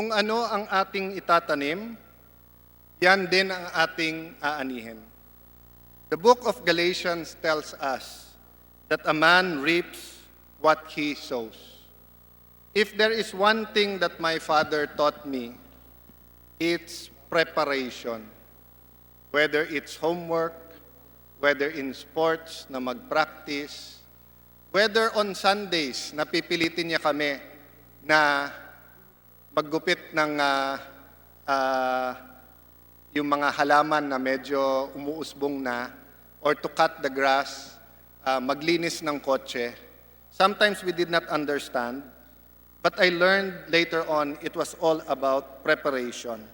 Kung ano ang ating itatanim, yan din ang ating aanihin. The book of Galatians tells us that a man reaps what he sows. If there is one thing that my father taught me, it's preparation. Whether it's homework, whether in sports na mag-practice, whether on Sundays na pipilitin niya kami na maggupit ng yung mga halaman na medyo umuusbong na, or to cut the grass, maglinis ng kotse. Sometimes we did not understand, but I learned later on it was all about preparation.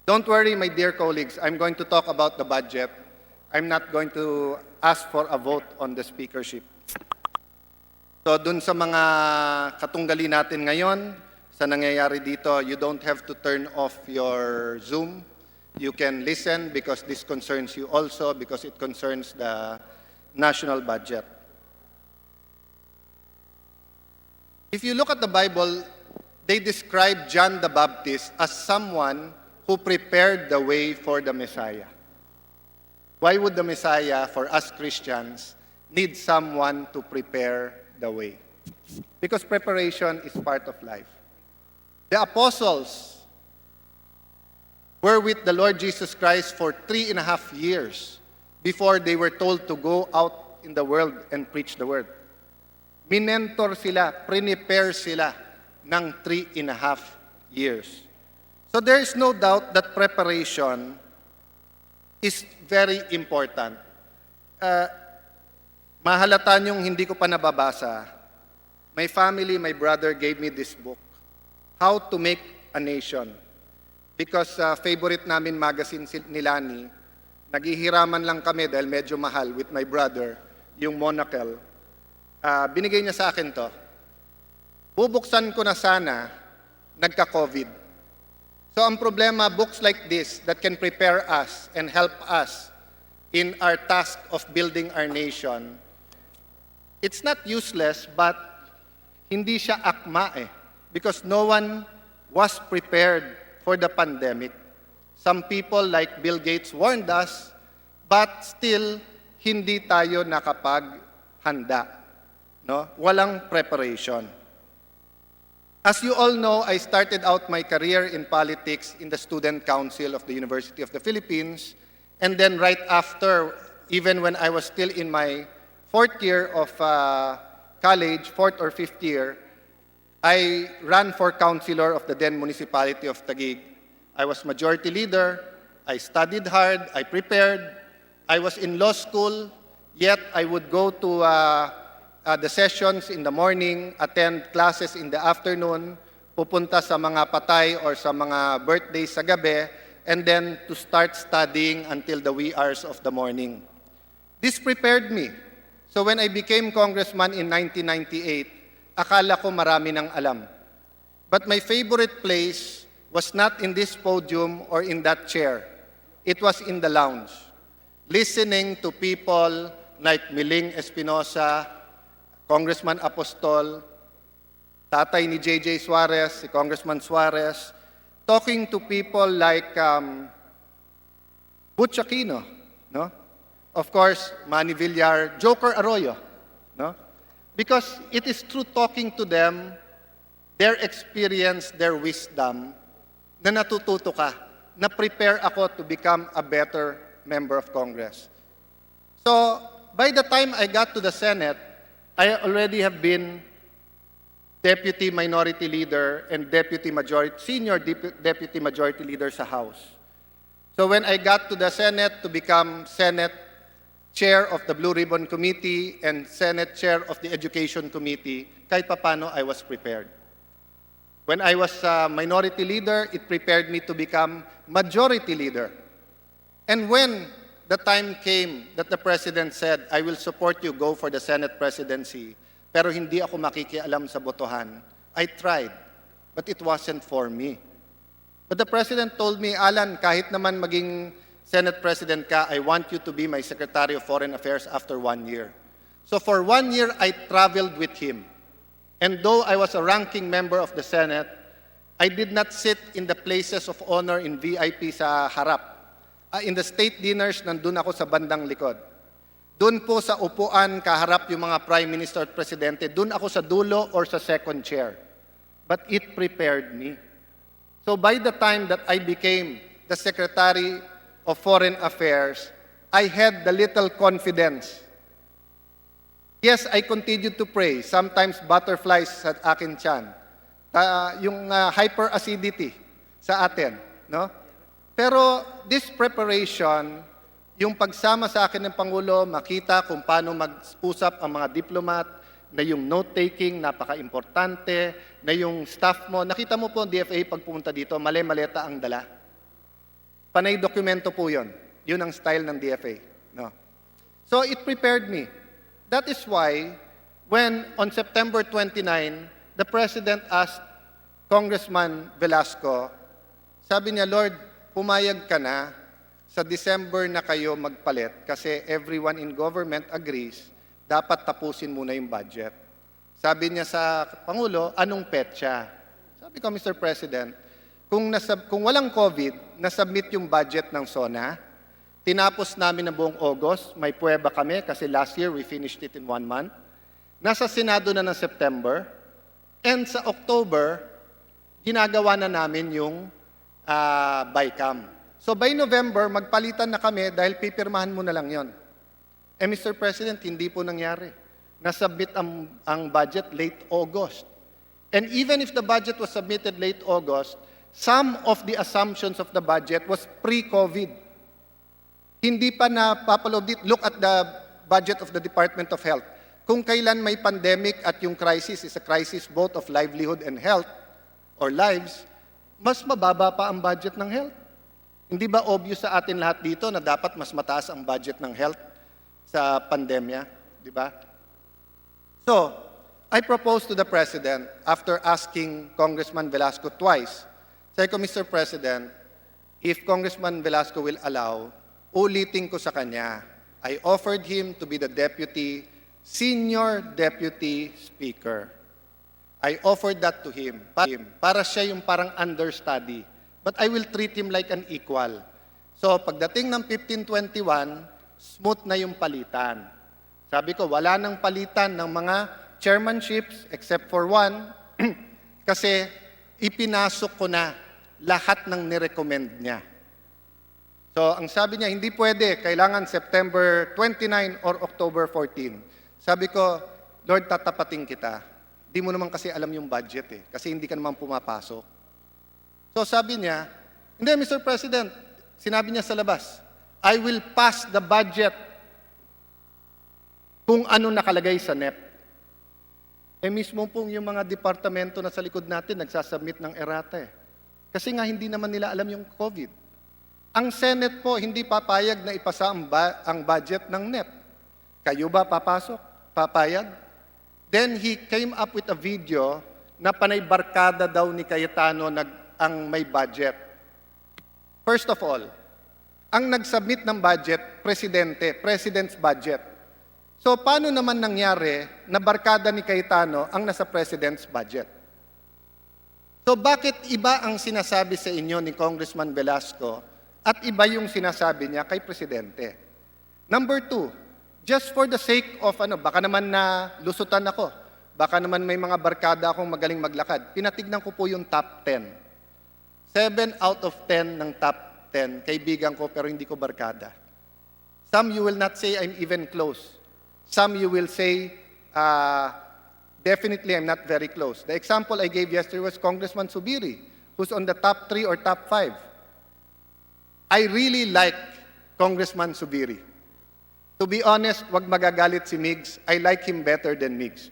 Don't worry, my dear colleagues, I'm going to talk about the budget. I'm not going to ask for a vote on the speakership. So dun sa mga katunggali natin ngayon, sa nangyayari dito, you don't have to turn off your Zoom. You can listen because this concerns you also, because it concerns the national budget. If you look at the Bible, they describe John the Baptist as someone who prepared the way for the Messiah. Why would the Messiah, for us Christians, need someone to prepare the way? Because preparation is part of life. The apostles were with the Lord Jesus Christ for 3.5 years before they were told to go out in the world and preach the word. Minentor sila, prepare sila ng 3.5 years. So there is no doubt that preparation is very important. Mahalata niyong hindi ko pa nababasa. My family, my brother gave me this book, How to Make a Nation. Because favorite namin magazine ni Lani, naghihiraman lang kami dahil medyo mahal with my brother, yung Monocle. Binigay niya sa akin to. Bubuksan ko na sana, nagka-COVID. So ang problema, books like this that can prepare us and help us in our task of building our nation, it's not useless, but hindi siya akma eh. Because no one was prepared for the pandemic. Some people like Bill Gates warned us, but still hindi tayo nakapaghanda. No? Walang preparation. As you all know, I started out my career in politics in the Student Council of the University of the Philippines, and then right after, even when I was still in my 4th year of college, 4th or 5th year, I ran for councilor of the then municipality of Taguig. I was majority leader. I studied hard. I prepared. I was in law school, yet I would go to the sessions in the morning, attend classes in the afternoon, pupunta sa mga patay or sa mga birthdays sa gabi, and then to start studying until the wee hours of the morning. This prepared me. So when I became congressman in 1998, akala ko marami nang alam. But my favorite place was not in this podium or in that chair. It was in the lounge, listening to people like Miling Espinosa, Congressman Apostol, tatay ni J.J. Suarez, si Congressman Suarez, talking to people like Butch Aquino, no? Of course, Manny Villar, Joker Arroyo, no? Because it is through talking to them, their experience, their wisdom, na natututo ka, na prepare ako to become a better member of Congress. So, by the time I got to the Senate, I already have been Deputy Minority Leader and Senior Deputy Majority Leader sa House. So when I got to the Senate to become Senate Chair of the Blue Ribbon Committee and Senate Chair of the Education Committee, kahit papano I was prepared. When I was Minority Leader, it prepared me to become Majority Leader. And when the time came that the President said, I will support you, go for the Senate presidency, pero hindi ako makikialam sa botohan, I tried, but it wasn't for me. But the President told me, Alan, kahit naman maging Senate President ka, I want you to be my Secretary of Foreign Affairs after 1 year. So for 1 year, I traveled with him. And though I was a ranking member of the Senate, I did not sit in the places of honor in VIP sa harap. In the state dinners, nandun ako sa bandang likod. Doon po sa upuan, kaharap yung mga prime minister at presidente, doon ako sa dulo or sa second chair. But it prepared me. So by the time that I became the Secretary of Foreign Affairs, I had the little confidence. Yes, I continued to pray. Sometimes butterflies sa akin tiyan. Yung hyperacidity sa atin. No? Pero this preparation, yung pagsama sa akin ng Pangulo, makita kung paano mag-usap ang mga diplomat, na yung note-taking, napaka-importante, na yung staff mo. Nakita mo po ang DFA pag pumunta dito, mali-maleta ang dala. Panay dokumento po yun. Yun ang style ng DFA. No? So it prepared me. That is why, when on September 29, the President asked Congressman Velasco, sabi niya, Lord, pumayag ka na, sa December na kayo magpalit kasi everyone in government agrees, dapat tapusin muna yung budget. Sabi niya sa Pangulo, anong petsa? Sabi ko, Mr. President, kung walang COVID, nasubmit yung budget ng SONA, tinapos namin na buong August, may pruweba kami kasi last year we finished it in 1 month. Nasa Senado na ng September, and sa October, ginagawa na namin yung BICAM. So by November, magpalitan na kami dahil pipirmahan mo na lang yon. Mr. President, hindi po nangyari. Nasubmit ang budget late August. And even if the budget was submitted late August, some of the assumptions of the budget was pre-COVID. Hindi pa napapaloob dito. Look at the budget of the Department of Health. Kung kailan may pandemic at yung crisis is a crisis both of livelihood and health, or lives, mas mababa pa ang budget ng health. Hindi ba obvious sa atin lahat dito na dapat mas mataas ang budget ng health sa pandemya? Di ba? So, I proposed to the President, after asking Congressman Velasco twice, sabi ko, Mr. President, if Congressman Velasco will allow, ulitin ko sa kanya, I offered him to be the senior deputy speaker. I offered that to him para siya yung parang understudy. But I will treat him like an equal. So pagdating ng 1521, smooth na yung palitan. Sabi ko, wala nang palitan ng mga chairmanships except for one kasi ipinasok ko na lahat ng nirecommend niya. So, ang sabi niya, hindi pwede, kailangan September 29 or October 14. Sabi ko, Lord, tatapating kita. Di mo naman kasi alam yung budget kasi hindi ka naman pumapasok. So, sabi niya, hindi, Mr. President, sinabi niya sa labas, I will pass the budget kung ano nakalagay sa NEP. Mismo pong yung mga departamento na sa likod natin, nagsasubmit ng errata Kasi nga, hindi naman nila alam yung COVID. Ang Senate po, hindi papayag na ipasa ang budget ng NEP. Kayo ba papasok? Papayag? Then he came up with a video na panay barkada daw ni Cayetano ang may budget. First of all, ang nag-submit ng budget, President's budget. So paano naman nangyari na barkada ni Cayetano ang nasa President's budget? So bakit iba ang sinasabi sa inyo ni Congressman Velasco at iba yung sinasabi niya kay Presidente? Number 2, just for the sake of baka naman na lusutan ako, baka naman may mga barkada akong magaling maglakad, pinatignan ko po yung top 10. 7 out of 10 ng top 10, kaibigan ko pero hindi ko barkada. Some you will not say I'm even close. Some you will say, definitely I'm not very close. The example I gave yesterday was Congressman Subiri, who's on the top 3 or top 5. I really like Congressman Subiri. To be honest, wag magagalit si Migs, I like him better than Migs.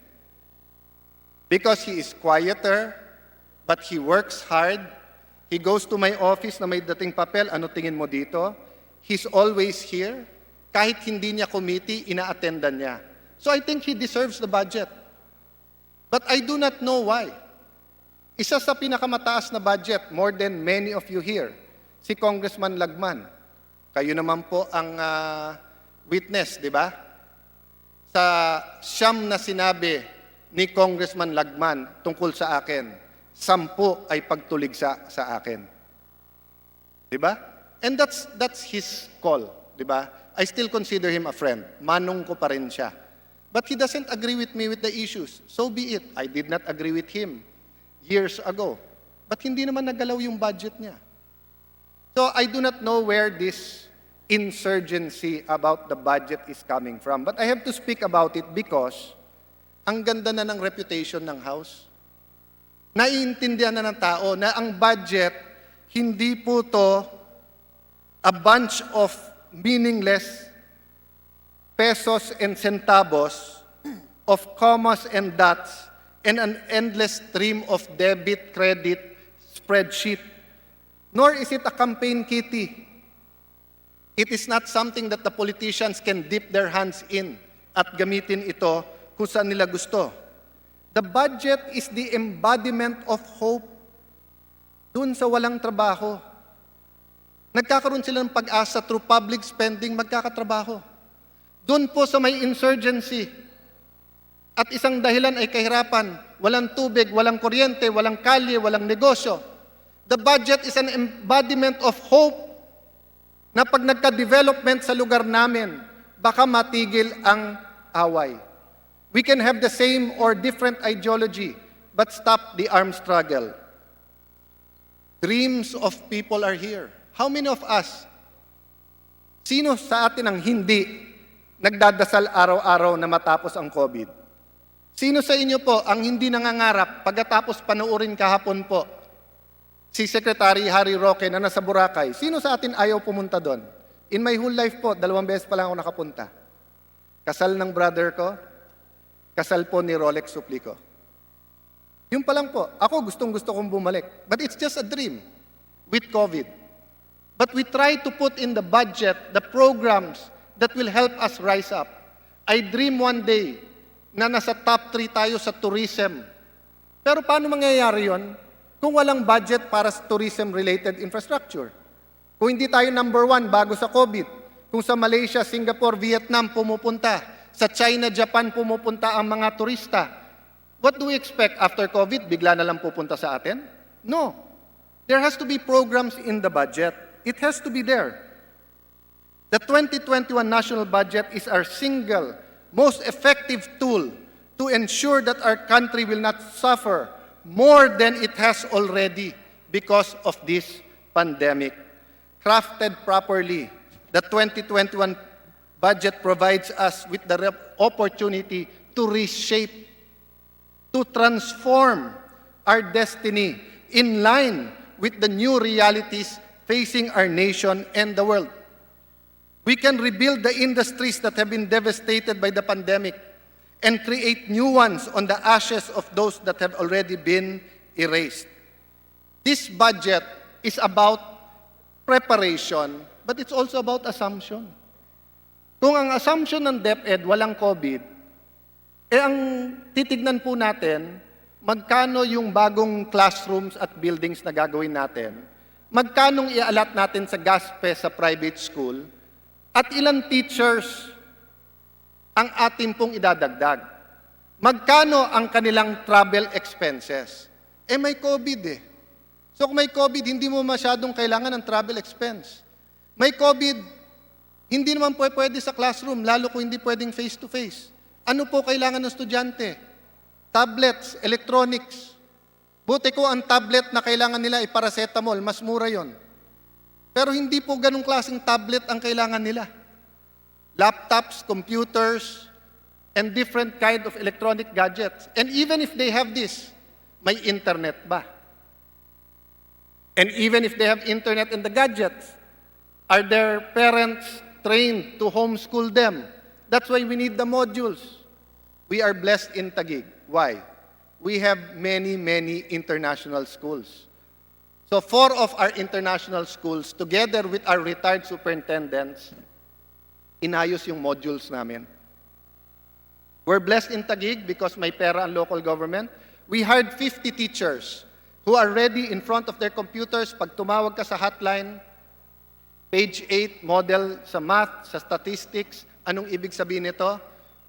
Because he is quieter, but he works hard. He goes to my office na may dating papel, ano tingin mo dito? He's always here. Kahit hindi niya committee, ina-attendan niya. So I think he deserves the budget. But I do not know why. Isa sa pinakamataas na budget, more than many of you here, si Congressman Lagman. Kayo naman po ang witness, di ba? Sa siyam na sinabi ni Congressman Lagman tungkol sa akin, 10 ay pagtuligsa sa akin. Diba? And that's his call. Diba? I still consider him a friend. Manong ko pa rin siya. But he doesn't agree with me with the issues. So be it. I did not agree with him years ago. But hindi naman nagalaw yung budget niya. So I do not know where this insurgency about the budget is coming from. But I have to speak about it because ang ganda na ng reputation ng House. Naiintindihan na ng tao na ang budget, hindi po to a bunch of meaningless pesos and centavos of commas and dots and an endless stream of debit, credit, spreadsheet. Nor is it a campaign kitty. It is not something that the politicians can dip their hands in at gamitin ito kung saan nila gusto. The budget is the embodiment of hope dun sa walang trabaho. Nagkakaroon sila ng pag-asa through public spending, magkakatrabaho. Dun po sa may insurgency. At isang dahilan ay kahirapan, walang tubig, walang kuryente, walang kalye, walang negosyo. The budget is an embodiment of hope na pag nagka-development sa lugar namin, baka matigil ang away. We can have the same or different ideology, but stop the armed struggle. Dreams of people are here. How many of us, sino sa atin ang hindi nagdadasal araw-araw na matapos ang COVID? Sino sa inyo po ang hindi nangangarap pagkatapos panoorin kahapon po si Secretary Harry Roque na nasa Boracay? Sino sa atin ayaw pumunta doon? In my whole life po, 2 beses pa lang ako nakapunta. Kasal ng brother ko, kasal po ni Rolex Suplico. Yun pa lang po. Ako gustong-gusto kong bumalik. But it's just a dream with COVID. But we try to put in the budget the programs that will help us rise up. I dream one day na nasa top 3 tayo sa tourism. Pero paano mangyayari yon kung walang budget para sa tourism-related infrastructure? Kung hindi tayo number 1 bago sa COVID, kung sa Malaysia, Singapore, Vietnam pumupunta, sa China, Japan pumupunta ang mga turista. What do we expect after COVID? Bigla na lang pupunta sa atin? No. There has to be programs in the budget. It has to be there. The 2021 national budget is our single, most effective tool to ensure that our country will not suffer more than it has already because of this pandemic. Crafted properly, the 2021 budget provides us with the opportunity to reshape, to transform our destiny in line with the new realities facing our nation and the world. We can rebuild the industries that have been devastated by the pandemic and create new ones on the ashes of those that have already been erased. This budget is about preparation, but it's also about assumption. Kung ang assumption ng DepEd walang COVID, ang titignan po natin, magkano yung bagong classrooms at buildings na gagawin natin, magkanong i-allot natin sa GASPE sa private school, at ilang teachers ang atin pong idadagdag. Magkano ang kanilang travel expenses? May COVID eh. So kung may COVID, hindi mo masyadong kailangan ng travel expense. May COVID, hindi naman po pwede sa classroom, lalo kung hindi pwedeng face-to-face. Ano po kailangan ng estudyante? Tablets, electronics. Buti ko ang tablet na kailangan nila ay paracetamol, mas mura yon. Pero hindi po ganong klaseng tablet ang kailangan nila. Laptops, computers, and different kind of electronic gadgets. And even if they have this, may internet ba? And even if they have internet and the gadgets, are their parents trained to homeschool them? That's why we need the modules. We are blessed in Taguig. Why? We have many, many international schools. So 4 of our international schools, together with our retired superintendents, inayos yung modules namin. We're blessed in Taguig because may pera ang local government. We hired 50 teachers who are ready in front of their computers. Pag tumawag ka sa hotline, page 8, model sa math, sa statistics, anong ibig sabihin nito?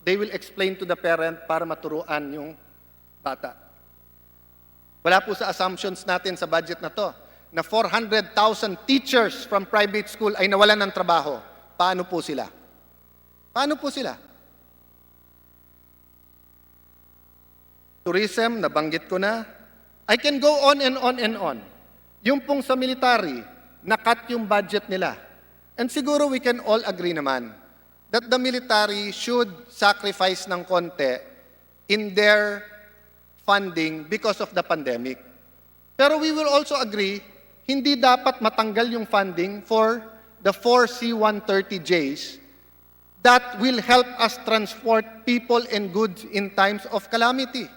They will explain to the parent para maturuan yung bata. Wala po sa assumptions natin sa budget na to na 400,000 teachers from private school ay nawalan ng trabaho. Paano po sila? Paano po sila? Tourism, nabanggit ko na. I can go on and on and on. Yung pong sa military, nakat yung budget nila. And siguro we can all agree naman that the military should sacrifice ng konti in their funding because of the pandemic. Pero we will also agree, hindi dapat matanggal yung funding for the 4 C-130Js that will help us transport people and goods in times of calamity.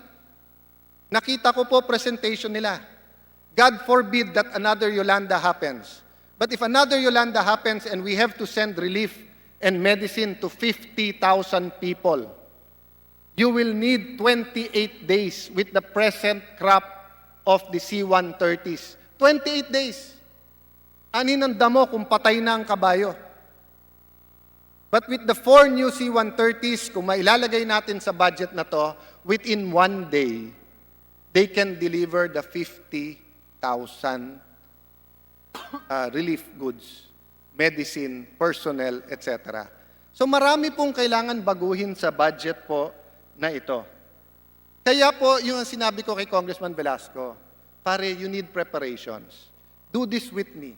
Nakita ko po presentation nila. God forbid that another Yolanda happens. But if another Yolanda happens and we have to send relief and medicine to 50,000 people, you will need 28 days with the present crop of the C-130s. 28 days. Anin ang damo kung patay na ang kabayo. But with the 4 new C-130s, kung mailalagay natin sa budget na to, within 1 day, they can deliver the 50,000 relief goods, medicine, personnel, etc. So marami pong kailangan baguhin sa budget po na ito. Kaya po, yung sinabi ko kay Congressman Velasco, pare, you need preparations. Do this with me.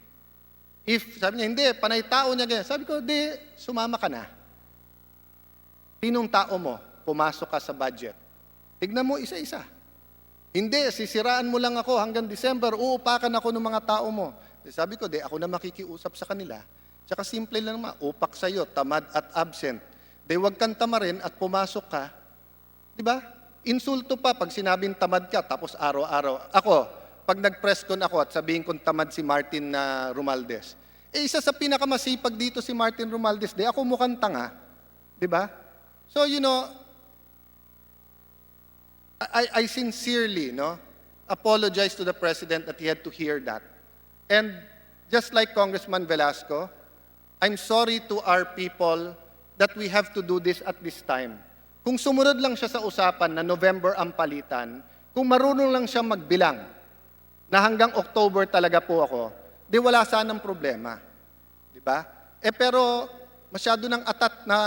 If, sabi niya, hindi, panay tao niya ganyan. Sabi ko, di, sumama ka na. Sinong tao mo, pumasok ka sa budget. Tignan mo isa-isa. Hindi, sisiraan mo lang ako hanggang December, uupakan ako ng mga tao mo. Sabi ko, di, ako na makikiusap sa kanila. Tsaka simple lang naman, upak sa'yo, tamad at absent. Di, wag kang tamarin at pumasok ka. Di ba? Insulto pa pag sinabing tamad ka, tapos araw-araw. Ako, pag nag-press con ako at sabihin kong tamad si Martin Romualdez, isa sa pinakamasipag dito si Martin Romualdez, di ako mukhang tanga. Di ba? So, you know, I sincerely apologize to the President that he had to hear that. And just like Congressman Velasco, I'm sorry to our people that we have to do this at this time. Kung sumunod lang siya sa usapan na November ang palitan, kung marunong lang siya magbilang na hanggang October talaga po ako, di wala sanang problema. Di ba? Pero masyado ng atat na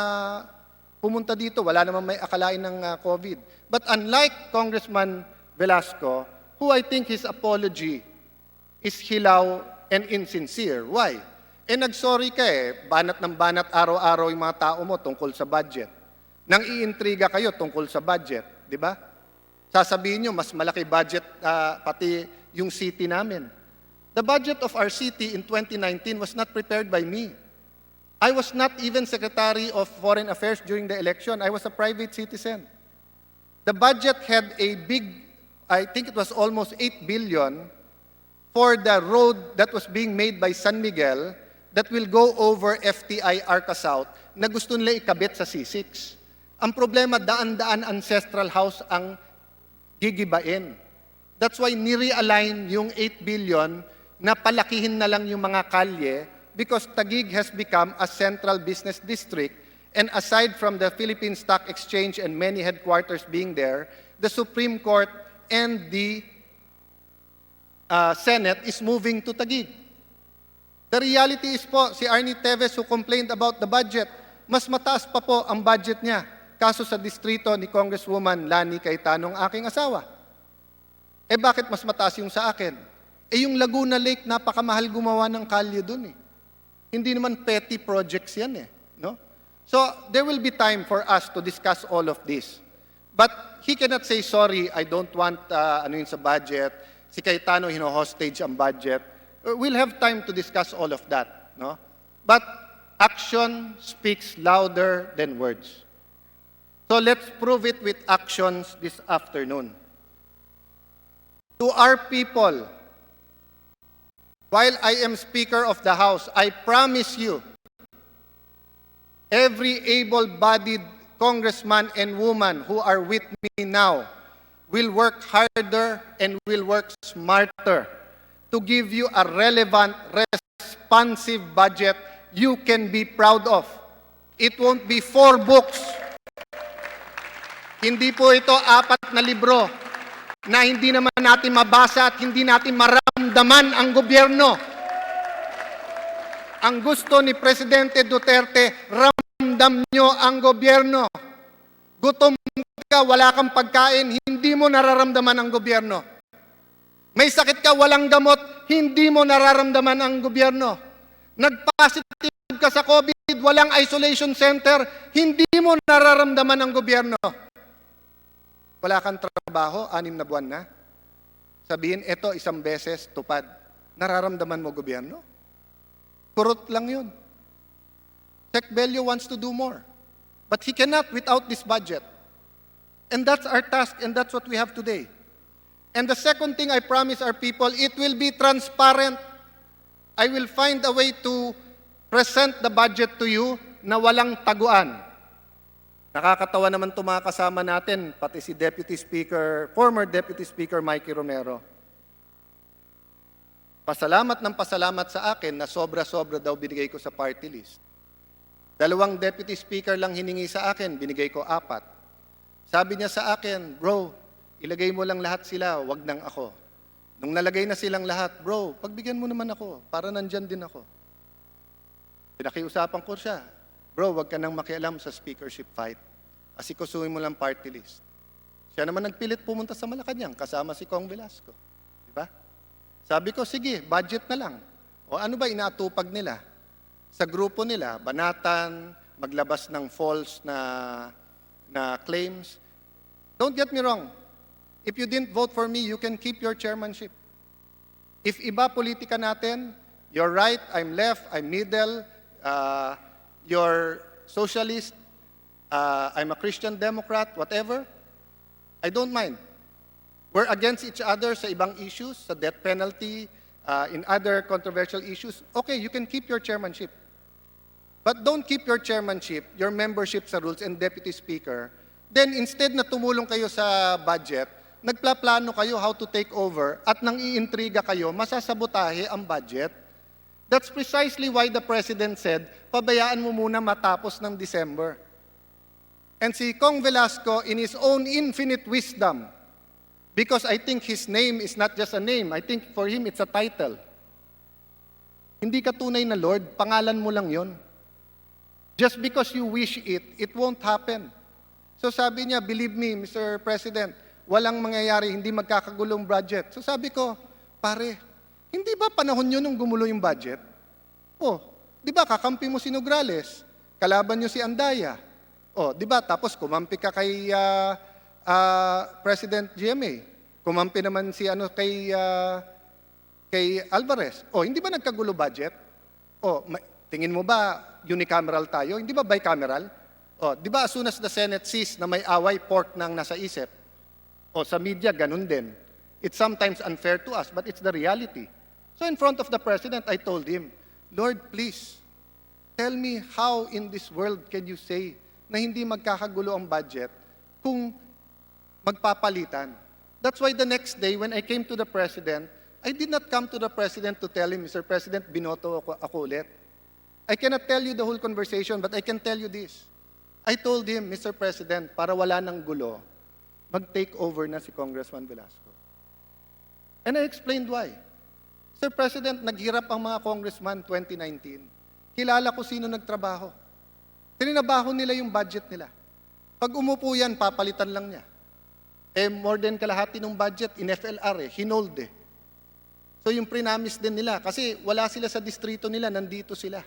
pumunta dito, wala naman may akalain ng COVID. But unlike Congressman Velasco, who I think his apology is hilaw and insincere. Why? Nagsorry ka banat ng banat araw-araw yung mga tao mo tungkol sa budget. Nang iintriga kayo tungkol sa budget, di ba? Sasabihin nyo, mas malaki budget pati yung city namin. The budget of our city in 2019 was not prepared by me. I was not even Secretary of Foreign Affairs during the election. I was a private citizen. The budget had a big, I think it was almost 8 billion for the road that was being made by San Miguel that will go over FTI Arca South na gusto nila ikabit sa C6. Ang problema, daan-daan ancestral house ang gigibain. That's why ni-realign yung 8 billion na palakihin na lang yung mga kalye because Taguig has become a central business district. And aside from the Philippine Stock Exchange and many headquarters being there, the Supreme Court and the Senate is moving to Taguig. The reality is po, si Arnie Teves who complained about the budget, mas mataas pa po ang budget niya kaso sa distrito ni Congresswoman Lani Cayetano, ang aking asawa. Bakit mas mataas yung sa akin? Yung Laguna Lake, napakamahal gumawa ng kalye dun Hindi naman petty projects yan no? So, there will be time for us to discuss all of this. But he cannot say, sorry, I don't want yun sa budget. Si Cayetano, hino-hostage ang budget. We'll have time to discuss all of that. No? But action speaks louder than words. So let's prove it with actions this afternoon. To our people, while I am Speaker of the House, I promise you, every able-bodied congressman and woman who are with me now will work harder and will work smarter to give you a relevant, responsive budget you can be proud of. It won't be 4 books. Hindi po ito 4 na libro. na hindi naman natin mabasa at hindi natin maramdaman ang gobyerno. Ang gusto ni Presidente Duterte, ramdam nyo ang gobyerno. Gutom ka, wala kang pagkain, hindi mo nararamdaman ang gobyerno. May sakit ka, walang gamot, hindi mo nararamdaman ang gobyerno. Nag-positive ka sa COVID, walang isolation center, hindi mo nararamdaman ang gobyerno. Wala kang trabaho, 6 na buwan na. Sabihin, eto, 1 beses, tupad. Nararamdaman mo gobyerno? Kurot lang yun. Sec Bello wants to do more. But he cannot without this budget. And that's our task, and that's what we have today. And the second thing I promise our people, it will be transparent. I will find a way to present the budget to you na walang taguan. Nakakatawa naman itong mga kasama natin, pati si Deputy Speaker, former Deputy Speaker Mikey Romero. Pasalamat ng pasalamat sa akin na sobra-sobra daw binigay ko sa party list. 2 Deputy Speaker lang hiningi sa akin, binigay ko 4. Sabi niya sa akin, bro, ilagay mo lang lahat sila, wag nang ako. Nung nalagay na silang lahat, bro, pagbigyan mo naman ako, para nandyan din ako. Pinakiusapan ko siya, bro, wag ka nang makialam sa speakership fight. Asikusuhin mo lang party list. Siya naman nagpilit pumunta sa Malacanang, kasama si Kong Velasco. Diba? Sabi ko, sige, budget na lang. O ano ba inaatupag nila? Sa grupo nila, banatan, maglabas ng false na claims. Don't get me wrong. If you didn't vote for me, you can keep your chairmanship. If iba politika natin, you're right, I'm left, I'm middle, you're socialist, I'm a Christian Democrat, whatever, I don't mind. We're against each other sa ibang issues, sa death penalty, in other controversial issues. Okay, you can keep your chairmanship. But don't keep your chairmanship, your membership sa rules and deputy speaker. Then instead na tumulong kayo sa budget, nagplaplano kayo how to take over at nang iintriga kayo, masasabotahe ang budget. That's precisely why the President said, pabayaan mo muna matapos ng December. And si Kong Velasco, in his own infinite wisdom, because I think his name is not just a name, I think for him it's a title. Hindi ka tunay na Lord, pangalan mo lang yon. Just because you wish it, it won't happen. So sabi niya, believe me, Mr. President, walang mangyayari, hindi magkakagulong budget. So sabi ko, pare, hindi ba panahon nyo nung gumulo yung budget? Oh, di ba kakampi mo si Nograles, kalaban nyo si Andaya. Oh, di ba tapos kumampi ka kay President GMA, kumampi naman si kay Alvarez. Oh, hindi ba nagkagulo budget? Oh, tingin mo ba unicameral tayo? Hindi ba bicameral? Oh, di ba as soon as the Senate sees na may away, pork nang nasa isip? O sa media, ganun din. It's sometimes unfair to us, but it's the reality. So in front of the President, I told him, Lord, please, tell me how in this world can you say na hindi magkakagulo ang budget kung magpapalitan. That's why the next day, when I came to the President, I did not come to the President to tell him, Mr. President, binoto ako ulit. I cannot tell you the whole conversation, but I can tell you this. I told him, Mr. President, para wala ng gulo, mag-take over na si Congressman Velasco. And I explained why. Mr. President, naghirap ang mga congressman 2019. Kilala ko sino nagtrabaho. Tininabaho nila yung budget nila. Pag umupo yan, papalitan lang niya. Eh, more than kalahati ng budget, in FLR hinold eh. So yung prinamis din nila, kasi wala sila sa distrito nila, nandito sila.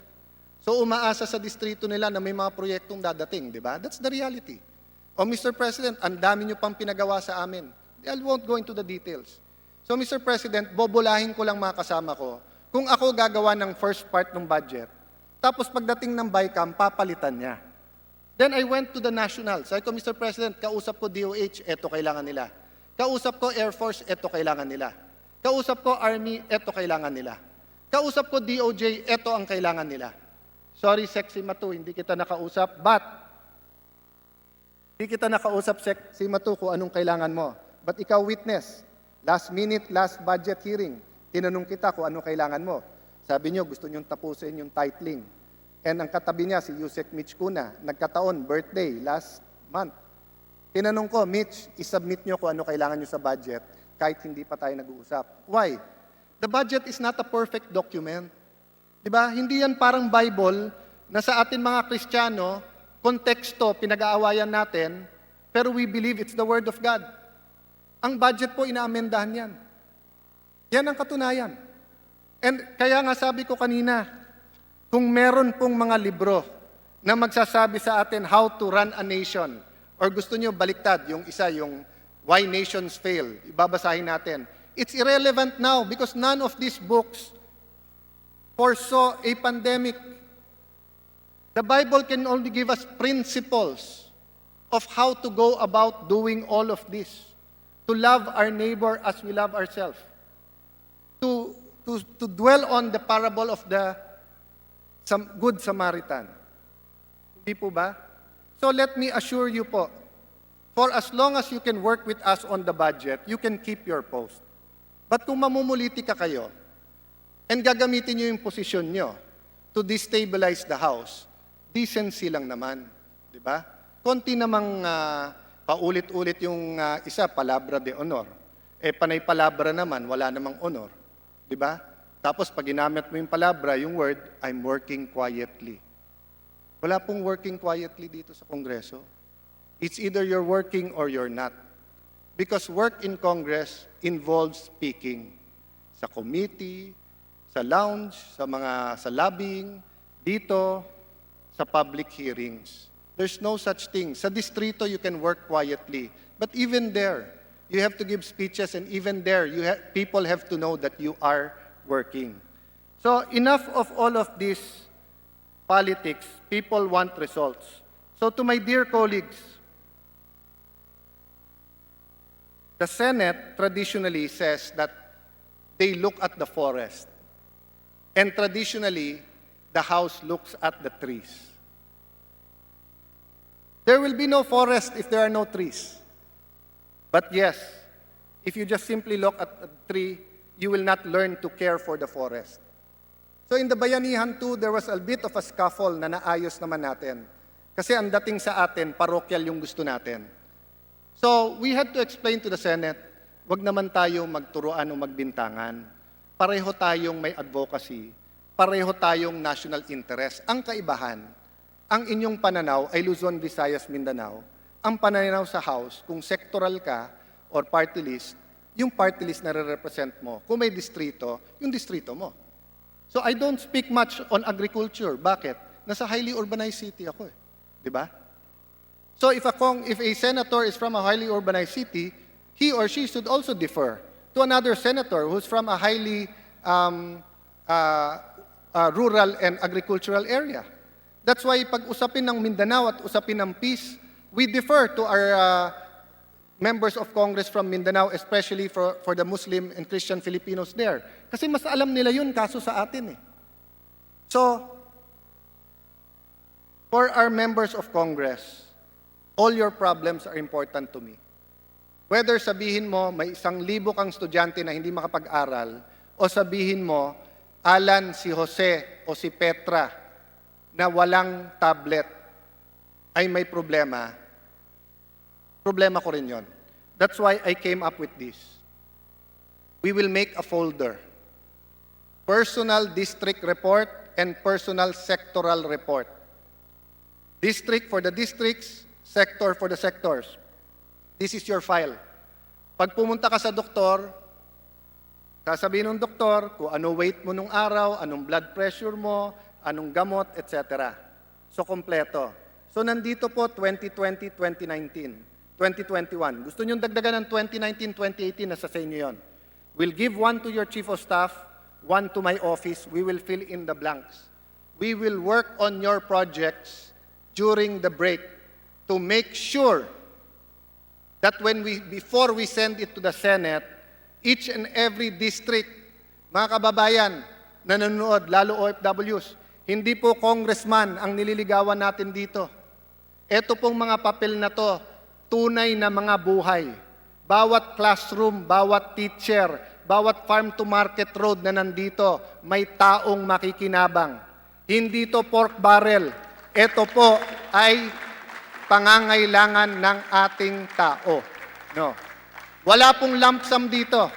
So umaasa sa distrito nila na may mga proyektong dadating, di ba? That's the reality. O Mr. President, ang dami nyo pang pinagawa sa amin. I won't go into the details. So Mr. President, bobolahin ko lang mga kasama ko, kung ako gagawa ng first part ng budget, tapos pagdating ng BICAM, papalitan niya. Then I went to the national. Sabi ko, Mr. President, kausap ko DOH, eto kailangan nila. Kausap ko Air Force, eto kailangan nila. Kausap ko Army, eto kailangan nila. Kausap ko DOJ, eto ang kailangan nila. Sorry, Sexy Matu, hindi kita nakausap, but hindi kita nakausap, Sexy Matu, kung anong kailangan mo. But ikaw witness, last minute, last budget hearing, tinanong kita kung anong kailangan mo. Sabi niyo, gusto niyong tapusin yung titling. And ang katabi niya, si Yusek Mitch Kuna, nagkataon, birthday, last month. Tinanong ko, Mitch, isubmit nyo kung ano kailangan nyo sa budget kahit hindi pa tayo nag-uusap. Why? The budget is not a perfect document. Diba? Hindi yan parang Bible na sa atin mga Kristiyano, konteksto, pinag-aawayan natin, pero we believe it's the Word of God. Ang budget po, inaamendahan yan. Yan ang katunayan. And kaya nga sabi ko kanina, kung meron pong mga libro na magsasabi sa atin how to run a nation, or gusto nyo baliktad, yung isa, yung Why Nations Fail, ibabasahin natin. It's irrelevant now because none of these books foresaw a pandemic. The Bible can only give us principles of how to go about doing all of this. To love our neighbor as we love ourselves. To dwell on the parable of the Good Samaritan. Hindi po ba? So let me assure you po, for as long as you can work with us on the budget, you can keep your post. But kung mamumuliti ka kayo, and gagamitin nyo yung posisyon nyo to destabilize the House, decency lang naman. Di ba? Konti namang paulit-ulit yung isa, palabra de honor. Panay palabra naman, wala namang honor. Di ba? Tapos pag ginamit mo yung palabra, yung word, I'm working quietly. Wala pong working quietly dito sa Kongreso. It's either you're working or you're not. Because work in Congress involves speaking sa committee, sa lounge, sa lobbying, dito, sa public hearings. There's no such thing. Sa distrito, you can work quietly. But even there, you have to give speeches, and even there, people have to know that you are working. So enough of all of this politics. People want results. So to my dear colleagues, the Senate traditionally says that they look at the forest. And traditionally, the House looks at the trees. There will be no forest if there are no trees. But yes, if you just simply look at a tree, you will not learn to care for the forest. So in the Bayanihan too, there was a bit of a scuffle na naayos naman natin. Kasi ang dating sa atin, parokyal yung gusto natin. So we had to explain to the Senate, wag naman tayo magturuan o magbintangan. Pareho tayong may advocacy, pareho tayong national interest. Ang kaibahan, ang inyong pananaw ay Luzon, Visayas, Mindanao. Ang pananaw sa House, kung sectoral ka or party list, yung party list na re-represent mo. Kung may distrito, yung distrito mo. So I don't speak much on agriculture. Bakit? Nasa highly urbanized city ako eh. Di ba? So if a senator is from a highly urbanized city, he or she should also defer to another senator who's from a highly rural and agricultural area. That's why pag usapin ng Mindanao at usapin ng peace, we defer to our members of Congress from Mindanao, especially for the Muslim and Christian Filipinos there. Kasi mas alam nila yun kaso sa atin eh. So, for our members of Congress, all your problems are important to me. Whether sabihin mo may 1,000 kang estudyante na hindi makapag-aral, o sabihin mo, Alan, si Jose o si Petra na walang tablet ay may problema, problema ko rin yon. That's why I came up with this. We will make a folder. Personal district report and personal sectoral report. District for the districts, sector for the sectors. This is your file. Pag pumunta ka sa doktor, sasabihin ng doktor kung ano weight mo nung araw, anong blood pressure mo, anong gamot, etc. So, kompleto. So, nandito po 2020, 2019, 2021. Gusto nyo dagdagan ng 2019, 2018, nasa sa inyo yun. We'll give one to your chief of staff, one to my office. We will fill in the blanks. We will work on your projects during the break to make sure that before we send it to the Senate, each and every district, mga kababayan na nanonood, lalo OFWs, hindi po congressman ang nililigawan natin dito. Ito pong mga papel na to, tunay na mga buhay. Bawat classroom, bawat teacher, bawat farm-to-market road na nandito, may taong makikinabang. Hindi to pork barrel. Ito po ay pangangailangan ng ating tao. No. Wala pong lump sum dito.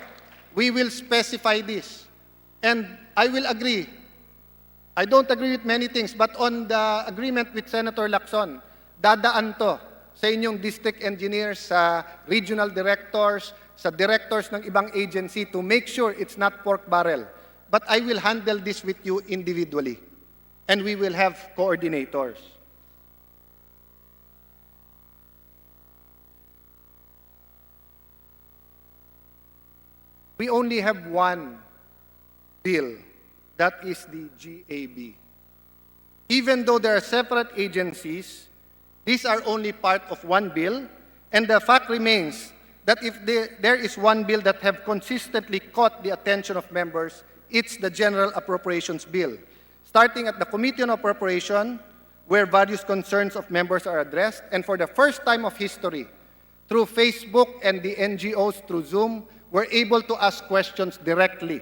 We will specify this. And I will agree. I don't agree with many things, but on the agreement with Senator Lacson, dadaan to sa inyong district engineers, sa regional directors, sa directors ng ibang agency to make sure it's not pork barrel. But I will handle this with you individually. And we will have coordinators. We only have one bill, that is the GAB. Even though there are separate agencies, these are only part of one bill, and the fact remains that if there is one bill that have consistently caught the attention of members, it's the General Appropriations Bill. Starting at the Committee on Appropriation, where various concerns of members are addressed, and for the first time of history, through Facebook and the NGOs through Zoom, we're able to ask questions directly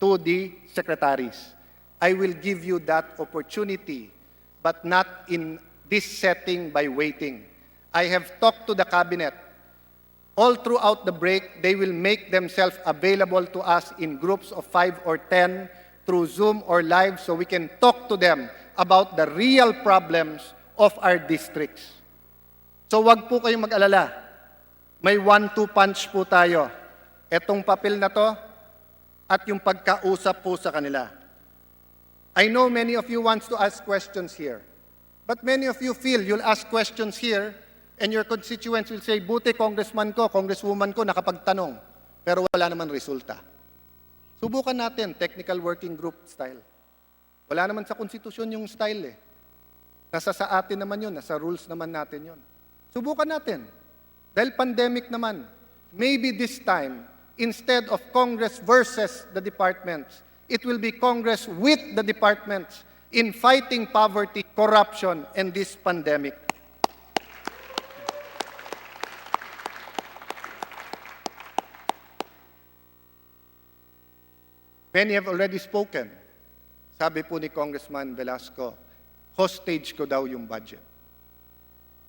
to the secretaries. I will give you that opportunity, but not in this setting by waiting. I have talked to the cabinet. All throughout the break, they will make themselves available to us in groups of 5 or 10 through Zoom or live so we can talk to them about the real problems of our districts. So wag po kayong mag-alala. May 1-2 punch po tayo. Etong papel na to at yung pagkausap po sa kanila. I know many of you wants to ask questions here. But many of you feel you'll ask questions here and your constituents will say, buti congressman ko, congresswoman ko nakapagtanong, pero wala naman resulta. Subukan natin, technical working group style. Wala naman sa konstitusyon yung style eh. Nasa sa atin naman yun, nasa rules naman natin yun. Subukan natin. Dahil pandemic naman, maybe this time, instead of Congress versus the departments, it will be Congress with the departments in fighting poverty, corruption, and this pandemic. Many have already spoken. Sabi po ni Congressman Velasco, hostage ko daw yung budget.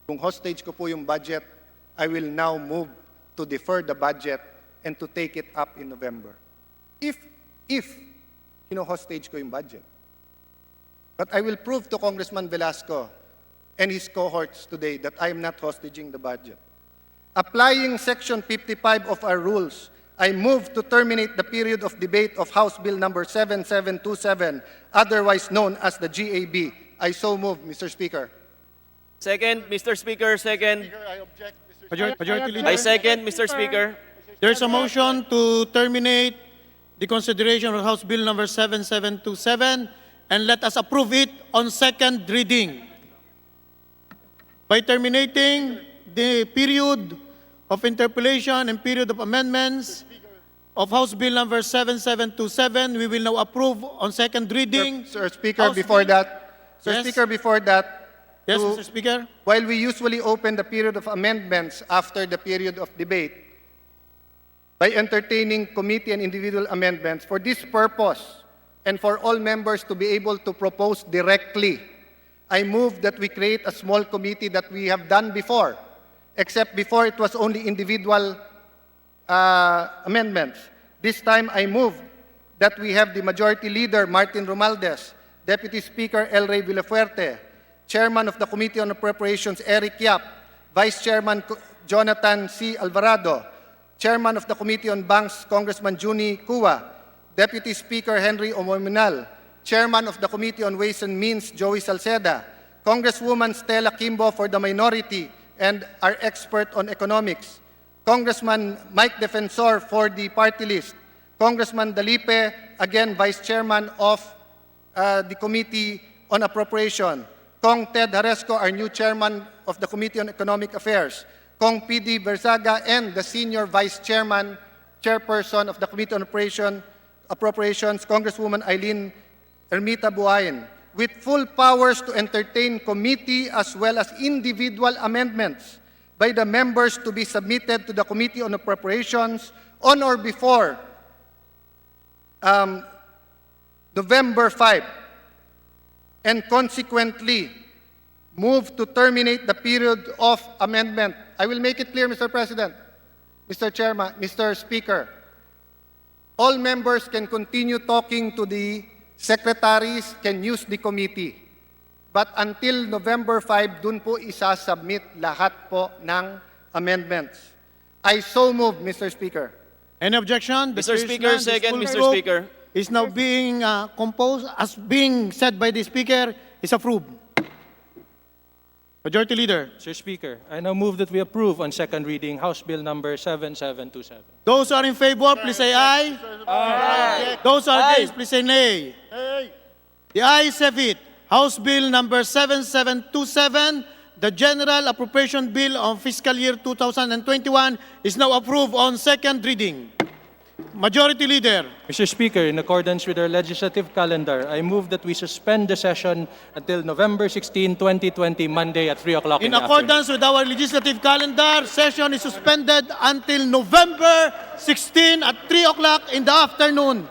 Kung hostage ko po yung budget, I will now move to defer the budget and to take it up in November. If hostage ko yung budget. But I will prove to Congressman Velasco and his cohorts today that I am not hostaging the budget. Applying Section 55 of our rules, I move to terminate the period of debate of House Bill number 7727, otherwise known as the GAB. I so move, Mr. Speaker. Second, Mr. Speaker, second. I object, Mr. Majority Leader. I second, Mr. Speaker. There's a motion to terminate the consideration of House Bill number 7727 and let us approve it on second reading. By terminating the period of interpellation and period of amendments of House Bill number 7727, we will now approve on second reading. Sir Speaker, House before Bill- that, Sir Yes. Speaker, before that, Yes, to- Mr. Speaker. while we usually open the period of amendments after the period of debate, by entertaining committee and individual amendments, for this purpose, and for all members to be able to propose directly, I move that we create a small committee that we have done before, except before it was only individual amendments. This time I move that we have the Majority Leader, Martin Romualdez, Deputy Speaker, El Rey Villafuerte, Chairman of the Committee on Appropriations, Eric Yap, Vice Chairman Jonathan C. Alvarado, Chairman of the Committee on Banks, Congressman Juni Cua, Deputy Speaker Henry Omomunal, Chairman of the Committee on Ways and Means, Joey Salceda, Congresswoman Stella Kimbo for the minority and our expert on economics, Congressman Mike Defensor for the party list, Congressman Dalipe, again Vice Chairman of the Committee on Appropriation, Kong Ted Haresco, our new Chairman of the Committee on Economic Affairs, Kong P.D. Berzaga, and the Senior Vice Chairman, Chairperson of the Committee on Appropriations, Congresswoman Eileen Ermita Buhayin, with full powers to entertain committee as well as individual amendments by the members to be submitted to the Committee on Appropriations on or before November 5, and consequently move to terminate the period of amendment. I will make it clear, Mr. President, Mr. Chairman, Mr. Speaker. All members can continue talking to the secretaries, can use the committee. But until November 5, dun po isasubmit lahat po ng amendments. I so move, Mr. Speaker. Any objection? Mr. There is Speaker, none. This second, full Mr. group Speaker. is now being composed, as being said by the Speaker, is approved. Majority Leader. Mr. Speaker, I now move that we approve on second reading House Bill number 7727. Those who are in favor, please say aye. Those who are against, please say nay. The ayes have it. House Bill number 7727, the General Appropriation Bill on Fiscal Year 2021 is now approved on second reading. Majority Leader. Mr. Speaker, in accordance with our legislative calendar, I move that we suspend the session until November 16, 2020, Monday at 3 o'clock in In the afternoon. accordance with our legislative calendar, session is suspended until November 16 at 3 o'clock in the afternoon.